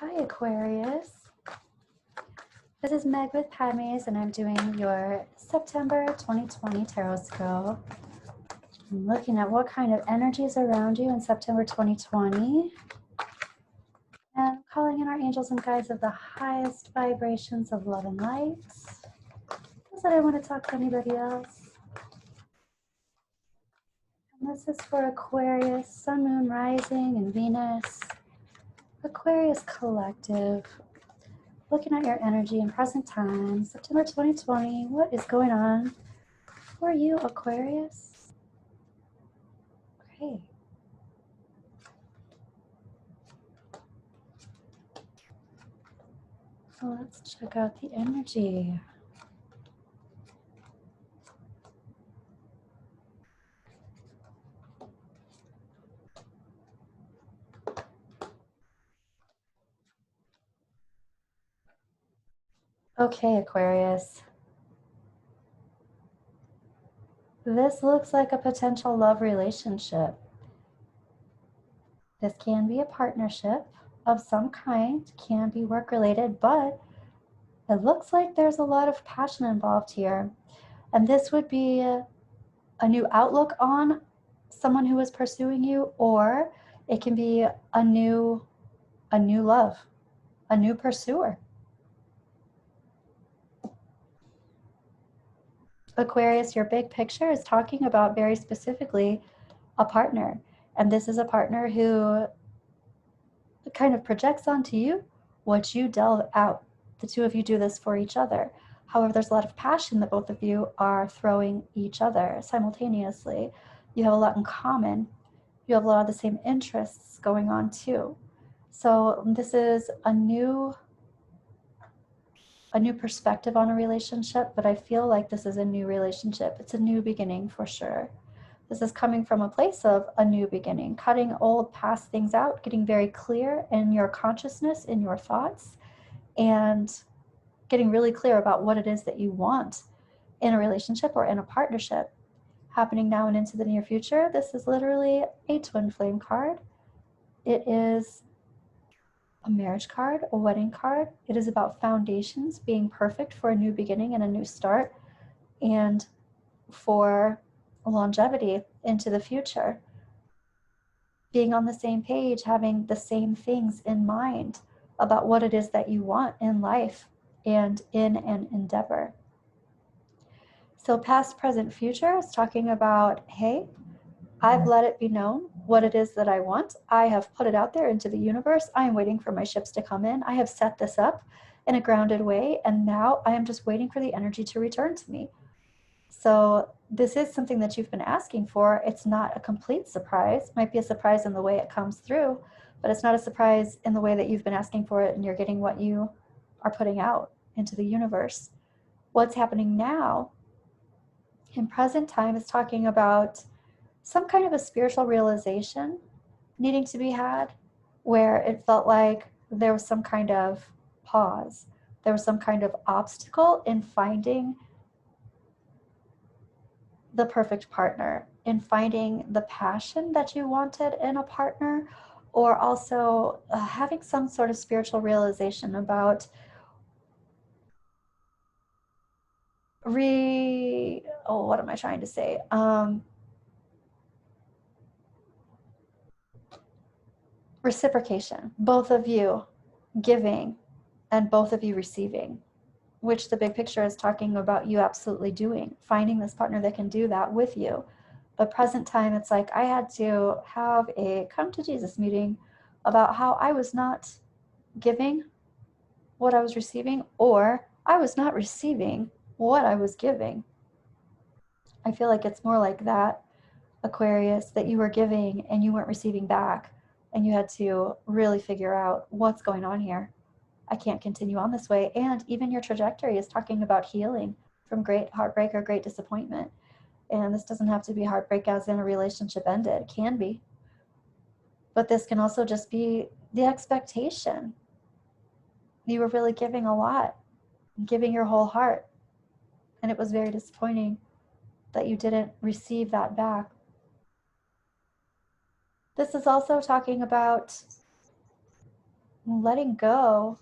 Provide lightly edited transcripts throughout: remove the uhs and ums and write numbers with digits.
Hi Aquarius, this is Meg with Padmes and I'm doing your September 2020 Tarotscope. I'm looking at what kind of energy is around you in September 2020 and calling in our angels and guides of the highest vibrations of love and light. Not that I want to talk to anybody else. And this is for Aquarius, Sun, Moon, Rising, and Venus. Aquarius Collective. Looking at your energy in present time, September 2020, what is going on for you, Aquarius? Great. So let's check out the energy. Okay, Aquarius. This looks like a potential love relationship. This can be a partnership of some kind, can be work-related, but it looks like there's a lot of passion involved here. And this would be a new outlook on someone who is pursuing you, or it can be a new love, a new pursuer. Aquarius, your big picture is talking about very specifically a partner. And this is a partner who kind of projects onto you what you delve out. The two of you do this for each other. However, there's a lot of passion that both of you are throwing each other simultaneously. You have a lot in common. You have a lot of the same interests going on too. So this is a new perspective on a relationship, but I feel like this is a new relationship. It's a new beginning for sure. This is coming from a place of a new beginning, cutting old past things out, getting very clear in your consciousness, in your thoughts, and getting really clear about what it is that you want in a relationship or in a partnership. Happening now and into the near future, this is literally a twin flame card. It is a marriage card, a wedding card. It is about foundations being perfect for a new beginning and a new start, and for longevity into the future. Being on the same page, having the same things in mind about what it is that you want in life and in an endeavor. So past, present, future is talking about, hey, I've let it be known what it is that I want. I have put it out there into the universe. I am waiting for my ships to come in. I have set this up in a grounded way, and now I am just waiting for the energy to return to me. So this is something that you've been asking for. It's not a complete surprise. It might be a surprise in the way it comes through, but it's not a surprise in the way that you've been asking for it and you're getting what you are putting out into the universe. What's happening now in present time is talking about some kind of a spiritual realization needing to be had, where it felt like there was some kind of pause, there was some kind of obstacle in finding the perfect partner, in finding the passion that you wanted in a partner, or also having some sort of spiritual realization about what am I trying to say? Reciprocation, both of you giving and both of you receiving, which the big picture is talking about you absolutely doing, finding this partner that can do that with you. But present time, it's like I had to have a come to Jesus meeting about how I was not giving what I was receiving, or I was not receiving what I was giving. I feel like it's more like that, Aquarius, that you were giving and you weren't receiving back, and you had to really figure out what's going on here. I can't continue on this way. And even your trajectory is talking about healing from great heartbreak or great disappointment. And this doesn't have to be heartbreak as in a relationship ended. It can be. But this can also just be the expectation. You were really giving a lot, giving your whole heart. And it was very disappointing that you didn't receive that back. This is also talking about letting go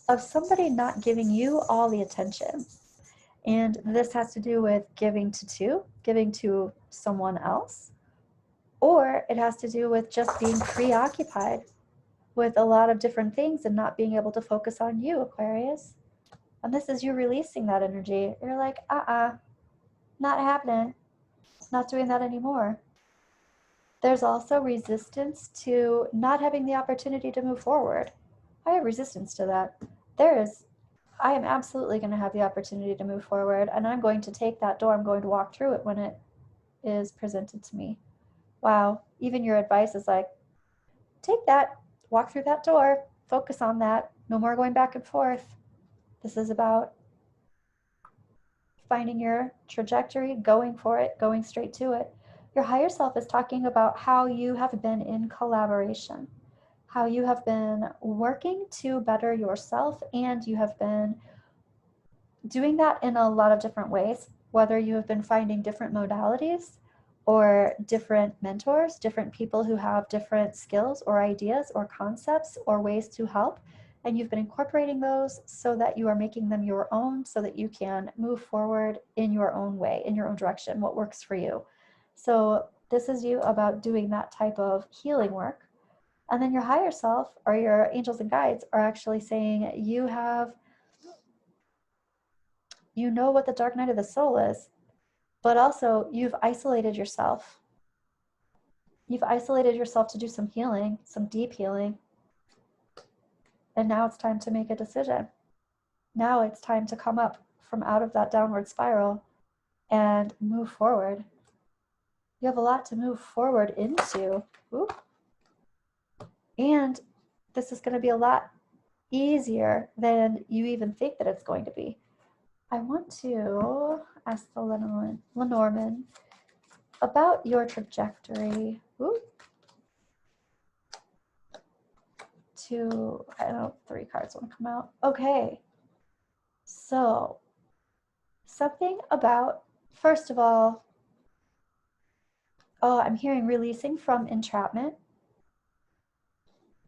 of somebody not giving you all the attention. And this has to do with giving to someone else, or it has to do with just being preoccupied with a lot of different things and not being able to focus on you, Aquarius. And this is you releasing that energy. You're like, not happening, not doing that anymore. There's also resistance to not having the opportunity to move forward. I have resistance to that. I am absolutely going to have the opportunity to move forward, and I'm going to take that door. I'm going to walk through it when it is presented to me. Wow, even your advice is like, take that, walk through that door, focus on that. No more going back and forth. This is about finding your trajectory, going for it, going straight to it. Your higher self is talking about how you have been in collaboration, how you have been working to better yourself, and you have been doing that in a lot of different ways, whether you have been finding different modalities or different mentors, different people who have different skills or ideas or concepts or ways to help. And you've been incorporating those so that you are making them your own, so that you can move forward in your own way, in your own direction, what works for you. So this is you about doing that type of healing work. And then your higher self, or your angels and guides, are actually saying you know what the dark night of the soul is, but also you've isolated yourself. You've isolated yourself to do some healing, some deep healing. And now it's time to make a decision. Now it's time to come up from out of that downward spiral and move forward. You have a lot to move forward into. Ooh. And this is going to be a lot easier than you even think that it's going to be. I want to ask the Lenormand about your trajectory. Ooh. Three cards want to come out. Okay. So, something about, first of all, I'm hearing releasing from entrapment.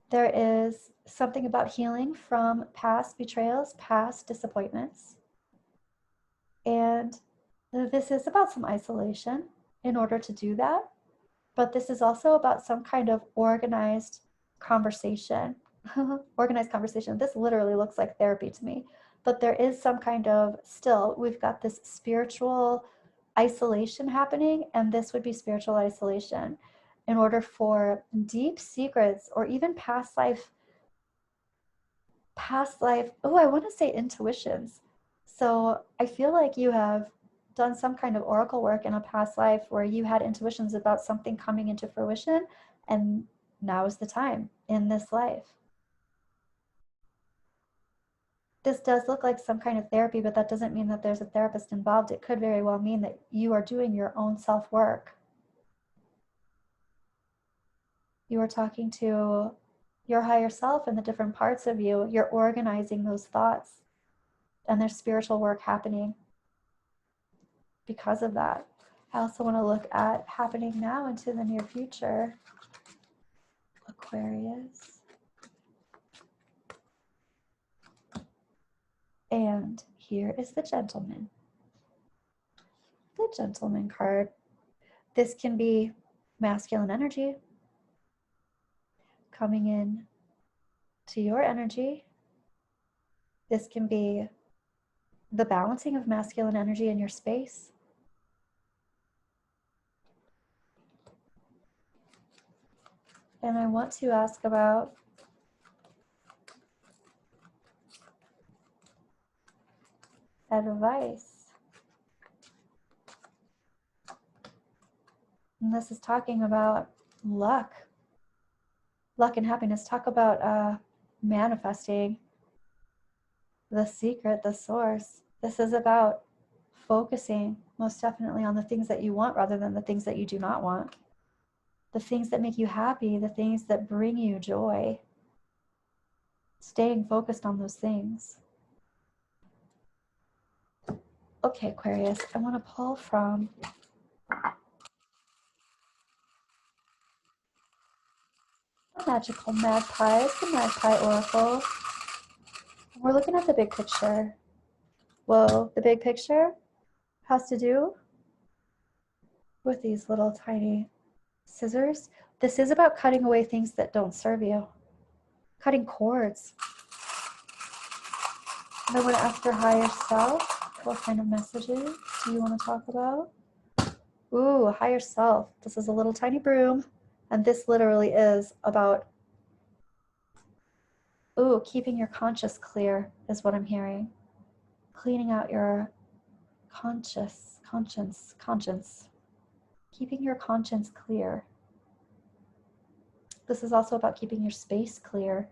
There is something about healing from past betrayals, past disappointments. And this is about some isolation in order to do that. But this is also about some kind of organized conversation. Organized conversation. This literally looks like therapy to me. But there is some kind of, still, we've got this spiritual isolation happening, and this would be spiritual isolation in order for deep secrets or even past life, I want to say intuitions. So I feel like you have done some kind of oracle work in a past life where you had intuitions about something coming into fruition, and now is the time in this life. This does look like some kind of therapy, but that doesn't mean that there's a therapist involved. It could very well mean that you are doing your own self-work. You are talking to your higher self and the different parts of you. You're organizing those thoughts, and there's spiritual work happening because of that. I also want to look at happening now into the near future. Aquarius. And here is the Gentleman. The Gentleman card. This can be masculine energy coming in to your energy. This can be the balancing of masculine energy in your space. And I want to ask about advice. And this is talking about luck. Luck and happiness. Talk about manifesting the secret, the source. This is about focusing most definitely on the things that you want rather than the things that you do not want. The things that make you happy, the things that bring you joy. Staying focused on those things. Okay, Aquarius, I want to pull from magical magpie. It's the Magpie Oracle. We're looking at the big picture. Whoa, the big picture has to do with these little tiny scissors. This is about cutting away things that don't serve you. Cutting cords. And I want to ask your higher self, what kind of messages do you want to talk about? Ooh, higher self. This is a little tiny broom. And this literally is about, ooh, keeping your conscience clear is what I'm hearing. Cleaning out your conscience. Keeping your conscience clear. This is also about keeping your space clear.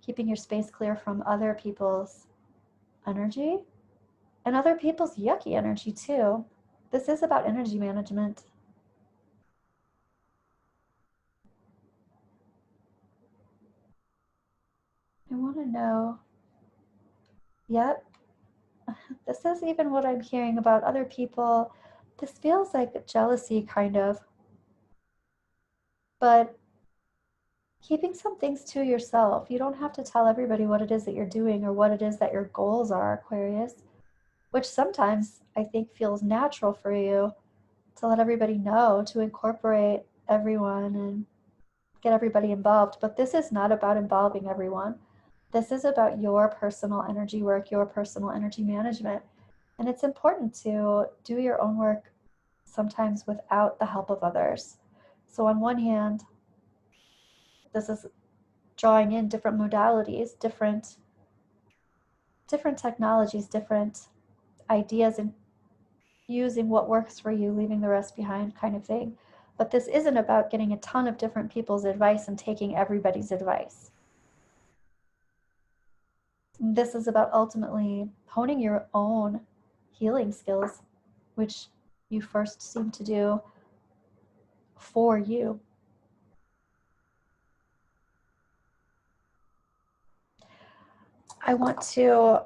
Keeping your space clear from other people's energy and other people's yucky energy too. This is about energy management. I want to know, yep, this is even what I'm hearing about other people. This feels like jealousy kind of, but keeping some things to yourself. You don't have to tell everybody what it is that you're doing or what it is that your goals are, Aquarius, which sometimes I think feels natural for you to let everybody know, to incorporate everyone and get everybody involved. But this is not about involving everyone. This is about your personal energy work, your personal energy management. And it's important to do your own work sometimes without the help of others. So on one hand, this is drawing in different modalities, different technologies, different ideas, and using what works for you, leaving the rest behind kind of thing. But this isn't about getting a ton of different people's advice and taking everybody's advice. This is about ultimately honing your own healing skills, which you first seem to do for you. I want to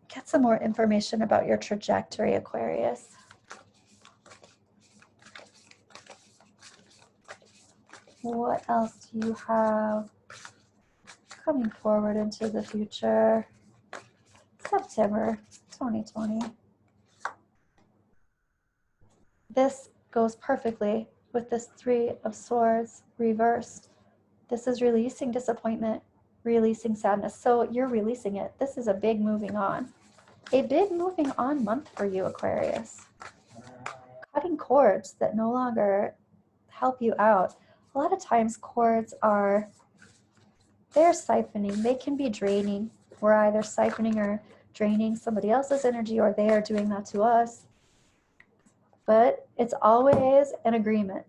get some more information about your trajectory, Aquarius. What else do you have coming forward into the future? September 2020. This goes perfectly with this Three of Swords reversed. This is releasing disappointment, releasing sadness. So you're releasing it. This is a big moving on. A big moving on month for you, Aquarius. Cutting cords that no longer help you out. A lot of times cords they're siphoning. They can be draining. We're either siphoning or draining somebody else's energy, or they are doing that to us. But it's always an agreement.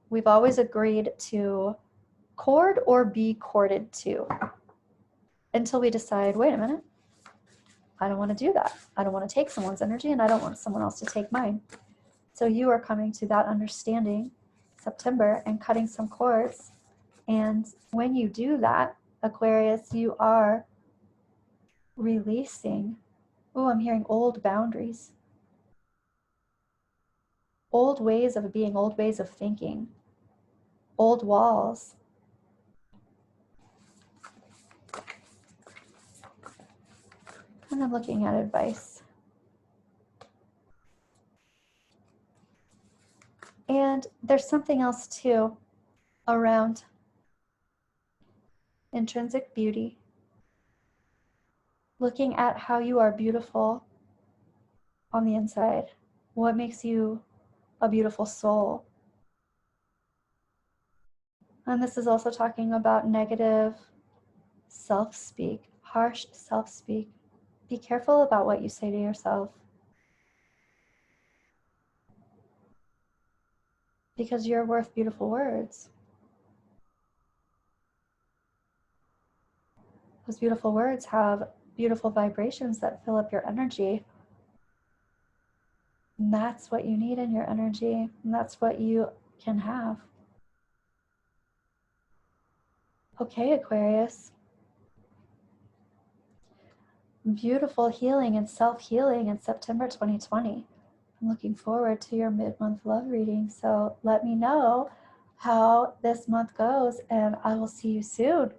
We've always agreed to cord or be corded to, until we decide, wait a minute, I don't want to do that. I don't want to take someone's energy, and I don't want someone else to take mine. So you are coming to that understanding, September, and cutting some cords. And when you do that, Aquarius, you are releasing, oh, I'm hearing old boundaries, old ways of being, old ways of thinking, old walls. And I'm looking at advice. And there's something else too around intrinsic beauty. Looking at how you are beautiful on the inside. What makes you a beautiful soul? And this is also talking about negative self-speak, harsh self-speak. Be careful about what you say to yourself, because you're worth beautiful words. Those beautiful words have beautiful vibrations that fill up your energy. And that's what you need in your energy, and that's what you can have. Okay, Aquarius. Beautiful healing and self-healing in September 2020. I'm looking forward to your mid-month love reading, so let me know how this month goes, and I will see you soon.